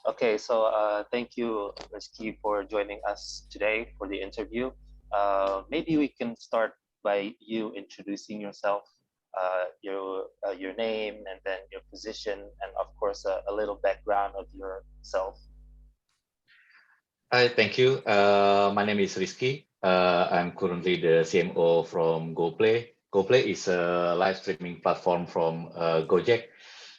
Okay, so thank you, Rizki, for joining us today for the interview. Maybe we can start by you introducing yourself, your name, and then your position, and of course, a little background of yourself. Hi, thank you. My name is Rizki. I'm currently the CMO from GoPlay. GoPlay is a live streaming platform from Gojek.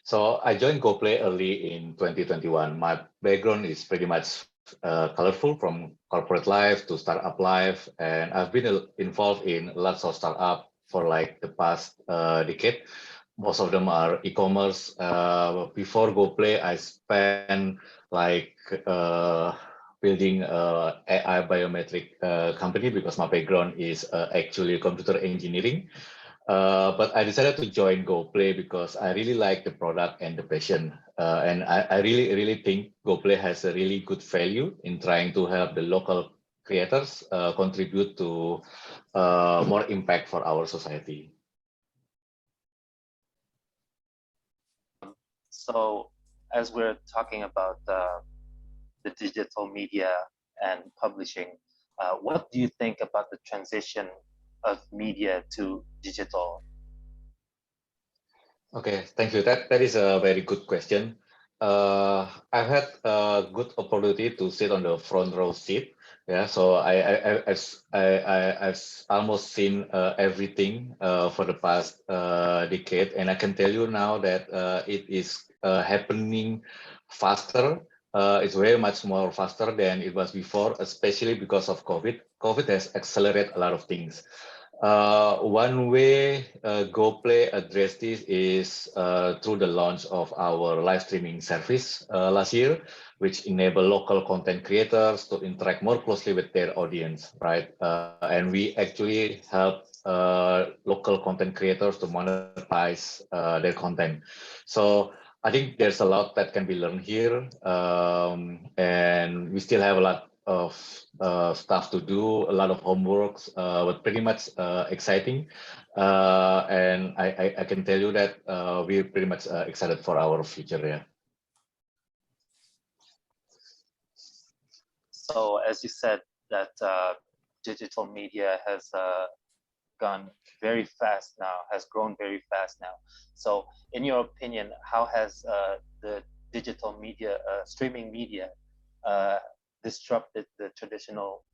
So I joined GoPlay early in 2021. My background is pretty much colorful from corporate life to startup life, and I've been involved in lots of startup for like the past decade. Most of them are e-commerce. Before GoPlay, I spent like building AI biometric company because my background is actually computer engineering. But I decided to join GoPlay because I really like the product and the passion. And I really think GoPlay has a really good value in trying to help the local creators contribute to more impact for our society. So, as we're talking about the digital media and publishing, what do you think about the transition of media to digital? Okay, thank you. That is a very good question. I've had a good opportunity to sit on the front row seat. Yeah, so I've almost seen everything for the past decade, and I can tell you now that it is happening faster. It's very much more faster than it was before, especially because of COVID. COVID has accelerated a lot of things. One way GoPlay addressed this is through the launch of our live streaming service last year, which enable local content creators to interact more closely with their audience, right? And we actually help local content creators to monetize their content. So I think there's a lot that can be learned here, and we still have a lot of stuff to do, a lot of homeworks, but pretty much exciting. And I can tell you that we're pretty much excited for our future. Yeah. So, as you said, that digital media has gone very fast now, has grown very fast now. So, in your opinion, how has the digital media, streaming media, uh, disrupted the traditional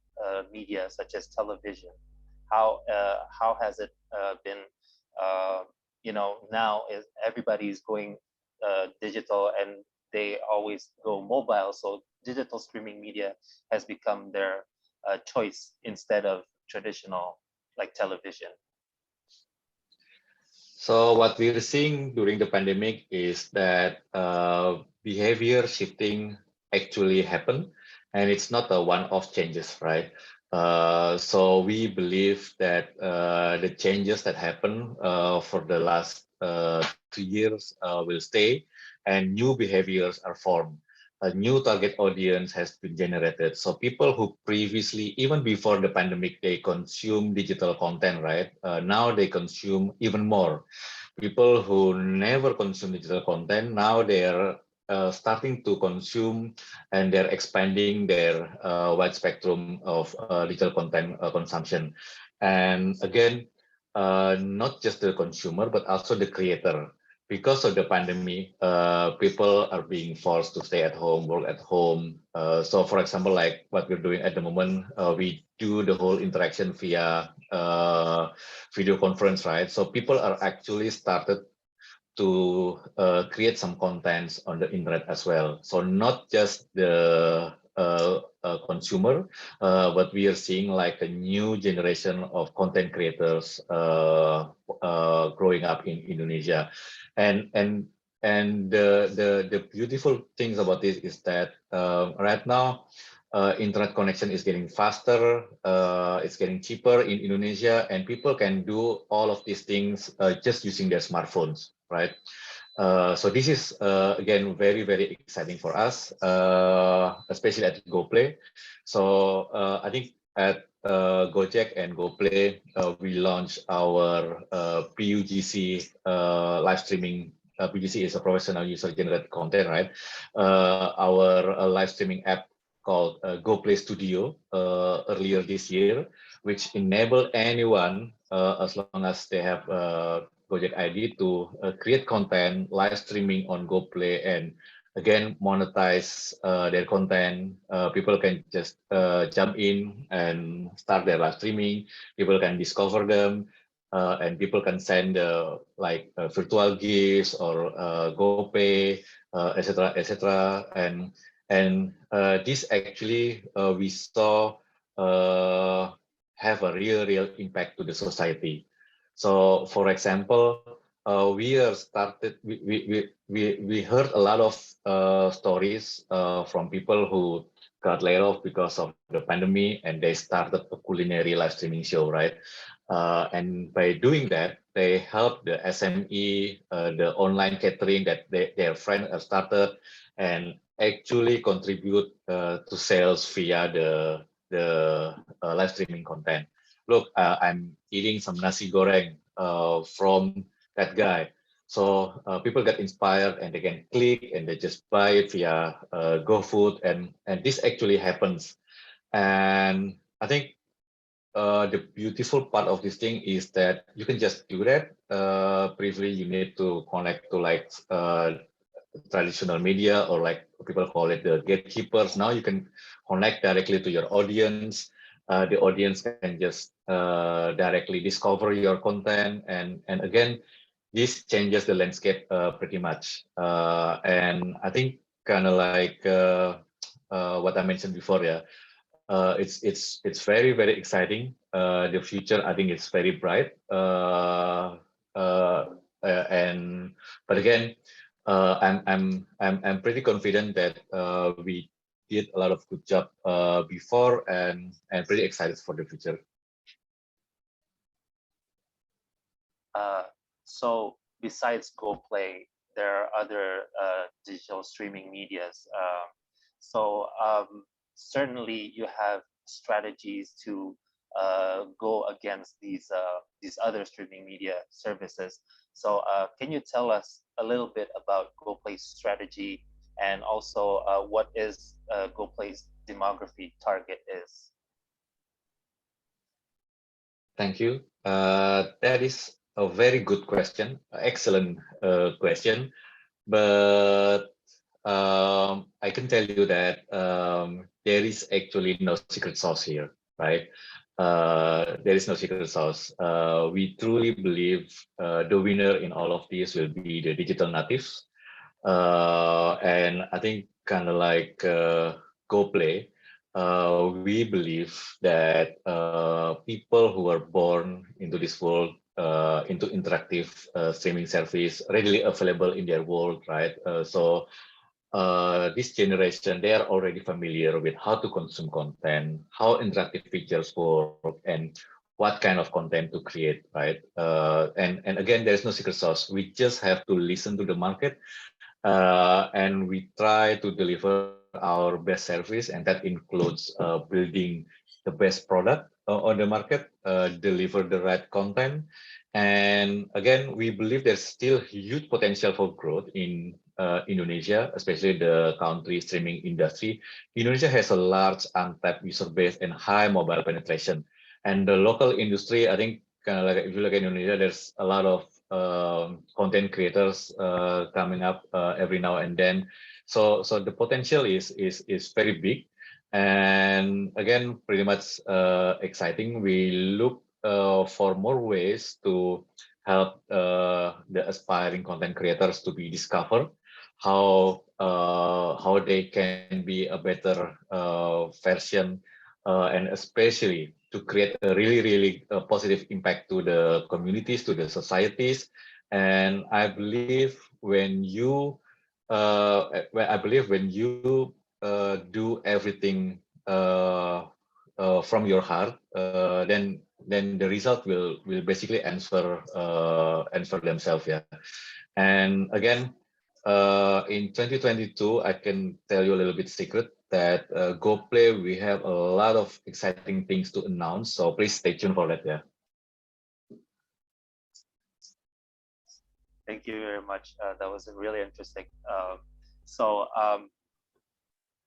media such as television? How has it been? Uh, now is everybody's going digital and they always go mobile. So digital streaming media has become their choice instead of traditional like television. So what we're seeing during the pandemic is that behavior shifting actually happened, and it's not a one-off changes, right? So we believe that the changes that happen for the last 2 years will stay, and new behaviors are formed. A new target audience has been generated. So people who previously, even before the pandemic, they consume digital content, right? Now they consume even more. People who never consume digital content, now they're starting to consume, and they're expanding their wide spectrum of digital content consumption. And again, not just the consumer, but also the creator. Because of the pandemic, people are being forced to stay at home, work at home. So, for example, like what we're doing at the moment, we do the whole interaction via video conference, right? So people are actually started to create some contents on the internet as well. So not just the consumer, but we are seeing like a new generation of content creators growing up in Indonesia, and and and the beautiful things about this is that right now internet connection is getting faster, it's getting cheaper in Indonesia, and people can do all of these things just using their smartphones, right? So this is again very exciting for us, especially at GoPlay. So I think at Gojek and GoPlay, we launched our PUGC live streaming PGC is a professional user-generated content, right? Our live streaming app called GoPlay Studio earlier this year, which enable anyone, as long as they have Gojek ID, to create content, live streaming on GoPlay, and again monetize their content. People can just jump in and start their live streaming. People can discover them, and people can send like virtual gifts or GoPay, etc., etc. And this actually we saw have a real impact to the society. So, for example, we are started. We heard a lot of stories from people who got laid off because of the pandemic, and they started a culinary live streaming show, right? And by doing that, they help the SME, the online catering that their friends have started, and actually contribute to sales via the live streaming content. Look, I'm eating some nasi goreng from that guy. So people get inspired and they can click and they just buy it via GoFood, and this actually happens. And I think the beautiful part of this thing is that you can just do that. Previously, you need to connect to like traditional media, or like people call it the gatekeepers. Now you can connect directly to your audience. The audience can just directly discover your content, and again, this changes the landscape pretty much. And I think kind of like what I mentioned before, yeah. It's very exciting. The future, I think, is very bright. And but again, I'm pretty confident that we did a lot of good job before, and pretty excited for the future. So besides GoPlay, there are other digital streaming medias. Certainly you have strategies to go against these other streaming media services. So can you tell us a little bit about GoPlay's strategy, and also what is GoPlay's demography target is? Thank you. That is a very good question, excellent question. But I can tell you that there is actually no secret sauce here, right? There is no secret sauce. We truly believe the winner in all of this will be the digital natives. And I think kind of like GoPlay, we believe that people who are born into this world, into interactive streaming service, readily available in their world, right? This generation, they are already familiar with how to consume content, how interactive features work, and what kind of content to create, right? And again, there's no secret sauce. We just have to listen to the market, and we try to deliver our best service, and that includes building the best product on the market, deliver the right content. And again, we believe there's still huge potential for growth in Indonesia, especially the country streaming industry. Indonesia has a large untapped user base and high mobile penetration. And the local industry, I think, kind of like if you look at Indonesia, there's a lot of content creators coming up every now and then. So the potential is very big, and again, pretty much exciting. We look for more ways to help the aspiring content creators to be discovered, how they can be a better version, and especially to create a really positive impact to the communities, to the societies. And I believe when you do everything from your heart, then the result will basically answer themselves, yeah. And again, in 2022, I can tell you a little bit secret that GoPlay, we have a lot of exciting things to announce. So please stay tuned for that, yeah. Thank you very much. That was really interesting. So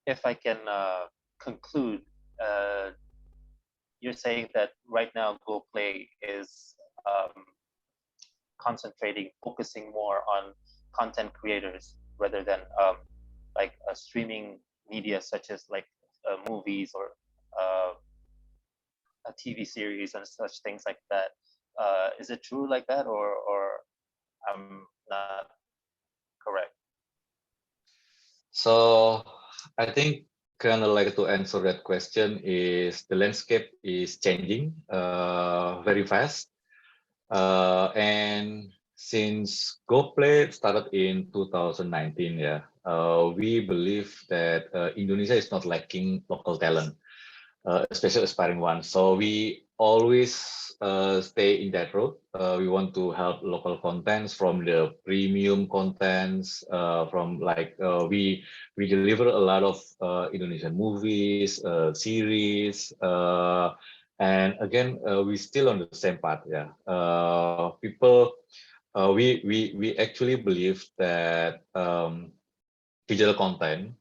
if I can conclude, uh, you're saying that right now GoPlay is concentrating, focusing more on content creators rather than like streaming media such as like movies or uh, a TV series and such things like that. Is it true like that, or I'm not correct? So I think kind of like to answer that question is the landscape is changing very fast. And since GoPlay started in 2019, yeah, we believe that Indonesia is not lacking local talent, especially aspiring ones. So we always stay in that road. We want to help local contents from the premium contents, from like we deliver a lot of Indonesian movies, series, and again we still on the same path. Yeah, people. We actually believe that digital content,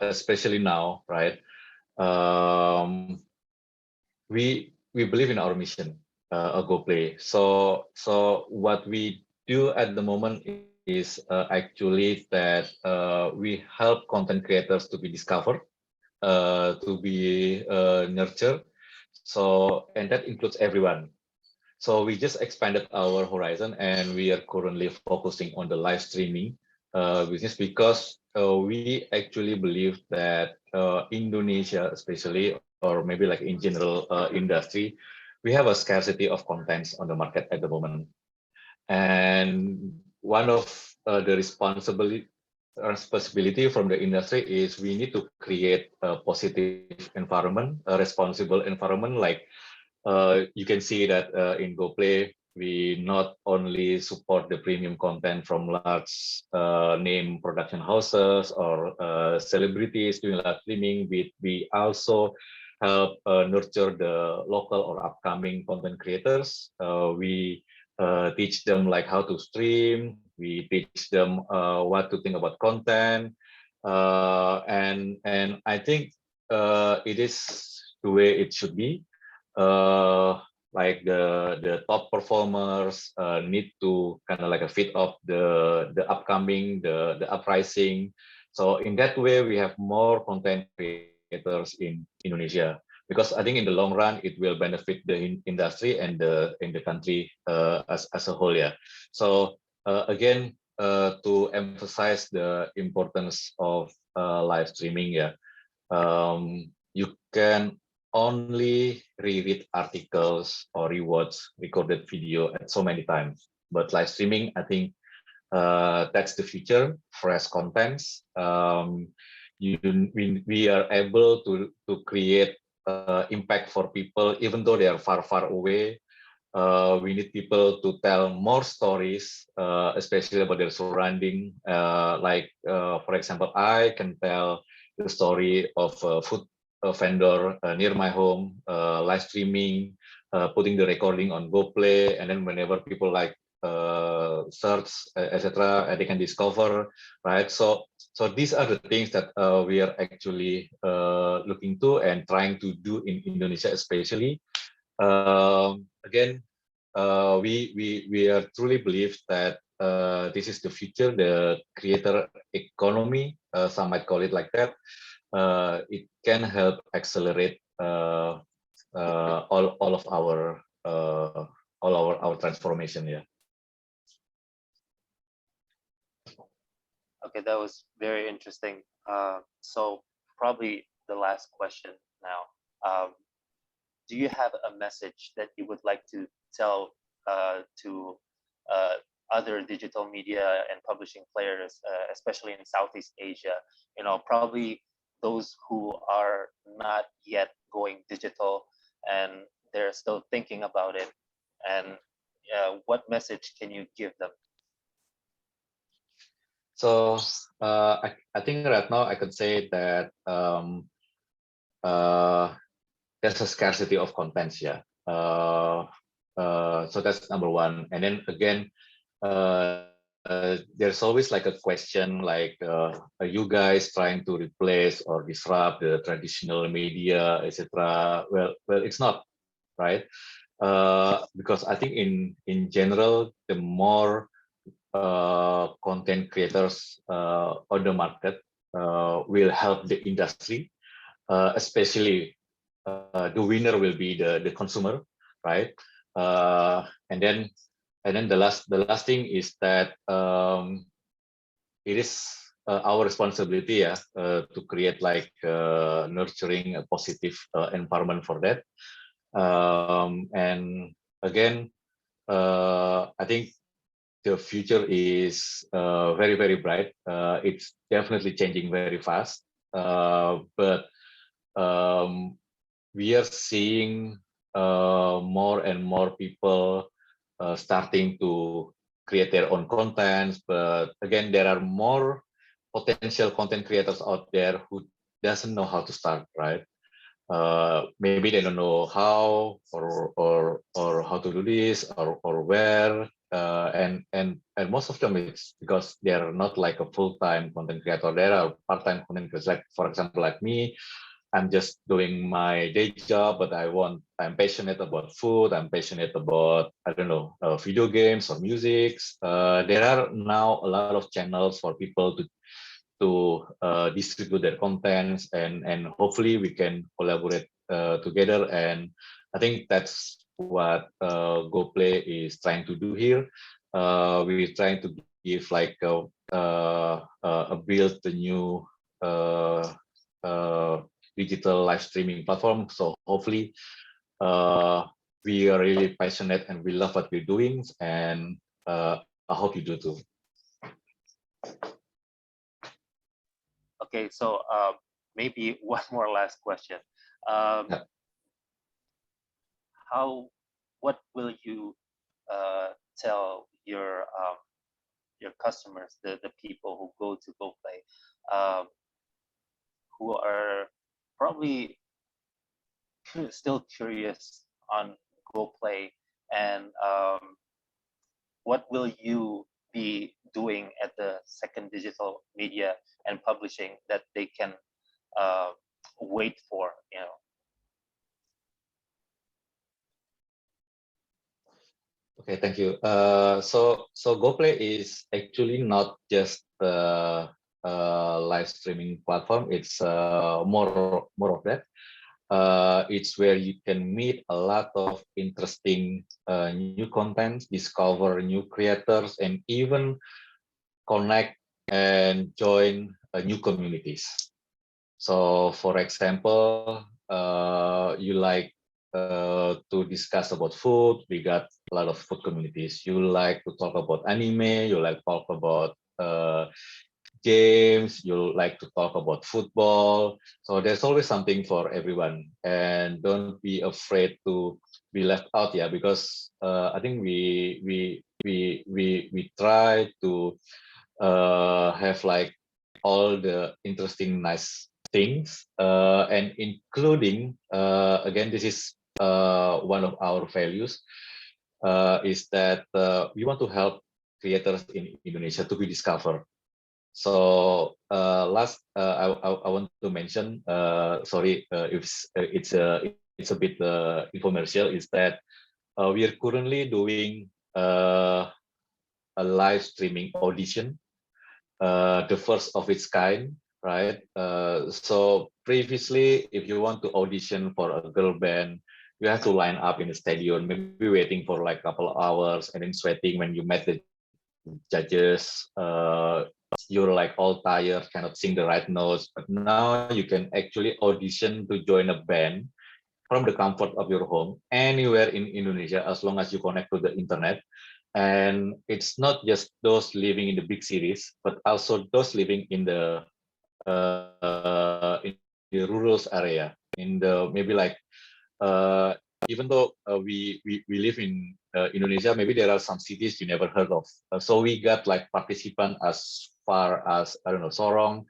especially now, right? Um, we believe in our mission, GoPlay. So what we do at the moment is actually that we help content creators to be discovered, to be nurtured. So and that includes everyone. So we just expanded our horizon and we are currently focusing on the live streaming business because we actually believe that Indonesia, especially, or maybe like in general industry, we have a scarcity of contents on the market at the moment. And one of the responsibility from the industry is we need to create a positive environment, a responsible environment, like you can see that in GoPlay, we not only support the premium content from large name production houses or celebrities doing live streaming, we also help nurture the local or upcoming content creators. We teach them like how to stream. We teach them what to think about content, and I think it is the way it should be. uh, like the top performers need to kind of like a fit of the upcoming the uprising. So in that way we have more content creators in Indonesia, because I think in the long run it will benefit the industry and the country as a whole. Yeah. So again, to emphasize the importance of live streaming, yeah, you can only reread articles or rewatch recorded video at so many times. But live streaming, I think that's the future. Fresh contents. We are able to create impact for people, even though they are far away. We need people to tell more stories, especially about their surrounding. For example, I can tell the story of a food vendor near my home, live streaming, putting the recording on GoPlay, and then whenever people like search, etc., they can discover, right? So these are the things that we are actually looking to and trying to do in Indonesia, especially. Again, we are truly believe that this is the future, the creator economy. Some might call it like that. It can help accelerate all of our transformation. Yeah. Okay, that was very interesting. So probably the last question now. Do you have a message that you would like to tell to uh, other digital media and publishing players, especially in Southeast Asia? You know, probably those who are not yet going digital and they're still thinking about it. And what message can you give them? So I think right now I could say that uh, there's a scarcity of contents. Yeah. So that's number one. And then again, there's always like a question like, are you guys trying to replace or disrupt the traditional media, etc.? Well, it's not, right? Because I think in general, the more content creators on the market will help the industry, especially the winner will be the consumer, right? And then the last thing is that it is our responsibility, yeah, to create like nurturing a positive environment for that. And again, I think the future is very bright. It's definitely changing very fast, but um, we are seeing more and more people starting to create their own contents. But again, there are more potential content creators out there who doesn't know how to start, right? Maybe they don't know how or how to do this or where. And most of them it's because they are not like a full-time content creator. There are part-time content creators, like for example, like me. I'm just doing my day job, but I'm passionate about food. I'm passionate about, I don't know, video games or music. There are now a lot of channels for people to distribute their contents, and hopefully we can collaborate together. And I think that's what GoPlay is trying to do here. We're trying to give like a build the new uh, uh, digital live streaming platform. So hopefully we are really passionate and we love what we're doing, and I hope you do too. Okay, so maybe one more last question. Yeah. What will you tell your customers, the people who go to GoPlay, who are probably still curious on GoPlay, and what will you be doing at the second digital media and publishing that they can uh, wait for, you know? Okay, thank you. So GoPlay is actually not just a live streaming platform. It's more of that. It's where you can meet a lot of interesting new content, discover new creators, and even connect and join new communities. So, for example, you like to discuss about food. We got a lot of food communities. You like to talk about anime. You like talk about games. You like to talk about football. So there's always something for everyone. And don't be afraid to be left out, yeah, because I think we try to have like all the interesting, nice things, and including, again, this is one of our values, is that we want to help creators in Indonesia to be discovered. So last, I want to mention, sorry if it's a bit infomercial, is that we are currently doing a live streaming audition, the first of its kind, right? So previously, if you want to audition for a girl band, you have to line up in the stadium, maybe waiting for like a couple of hours and then sweating when you met the judges. You're like all tired, cannot sing the right notes. But now you can actually audition to join a band from the comfort of your home anywhere in Indonesia, as long as you connect to the internet. And it's not just those living in the big cities, but also those living in the rural area, in the maybe like even though we live in Indonesia, maybe there are some cities you never heard of. So we got like participant as far as, I don't know, Sorong.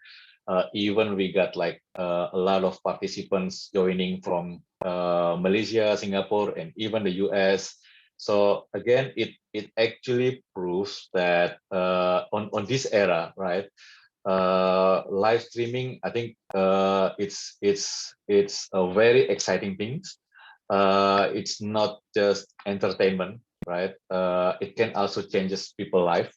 Even we got like a lot of participants joining from Malaysia, Singapore, and even the US. So again, it actually proves that on this era, right? Live streaming, I think it's a very exciting thing. It's not just entertainment, right? It can also changes people life.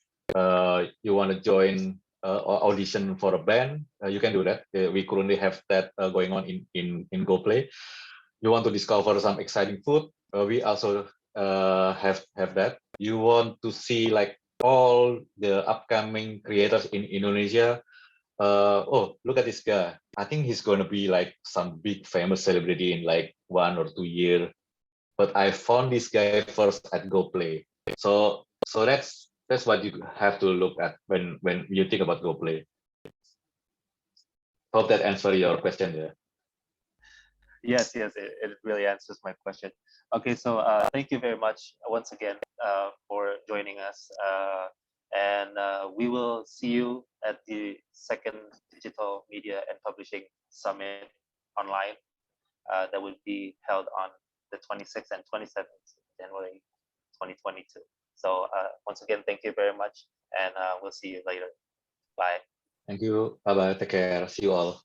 You want to join audition for a band, you can do that. We currently have that going on in GoPlay. You want to discover some exciting food, we also have that. You want to see like all the upcoming creators in Indonesia. Oh, look at this guy. I think he's going to be like some big famous celebrity in like 1 or 2 years. But I found this guy first at GoPlay. So that's what you have to look at when you think about GoPlay. Hope that answer your question there. Yes, yes, it really answers my question. Okay, so thank you very much once again for joining us. And we will see you at the second Digital Media and Publishing Summit online that will be held on the 26th and 27th January 2022. So once again, thank you very much, and we'll see you later. Bye. Thank you. Bye bye. Take care. See you all.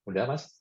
Udah, Mas?